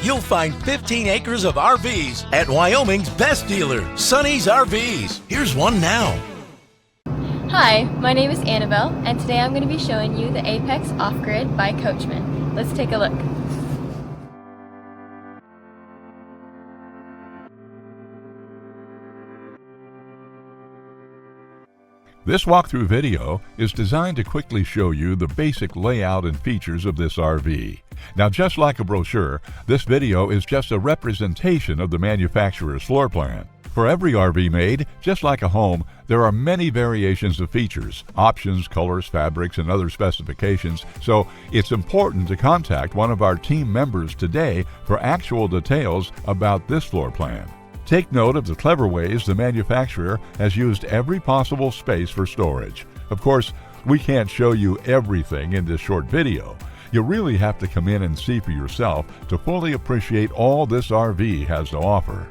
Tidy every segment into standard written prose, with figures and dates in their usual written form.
you'll find 15 acres of RVs at Wyoming's best dealer, Sonny's RVs. Here's one now. Hi, my name is Annabelle, and today I'm going to be showing you the Apex Off-Grid by Coachmen. Let's take a look. This walkthrough video is designed to quickly show you the basic layout and features of this RV. Now, just like a brochure, this video is just a representation of the manufacturer's floor plan. For every RV made, just like a home, there are many variations of features, options, colors, fabrics, and other specifications, so it's important to contact one of our team members today for actual details about this floor plan. Take note of the clever ways the manufacturer has used every possible space for storage. Of course, we can't show you everything in this short video. You really have to come in and see for yourself to fully appreciate all this RV has to offer.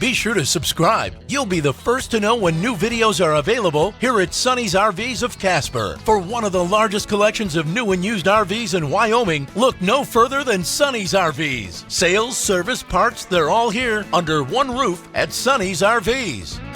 Be sure to subscribe. You'll be the first to know when new videos are available here at Sonny's RVs of Casper. For one of the largest collections of new and used RVs in Wyoming, look no further than Sonny's RVs. Sales, service, parts, they're all here under one roof at Sonny's RVs.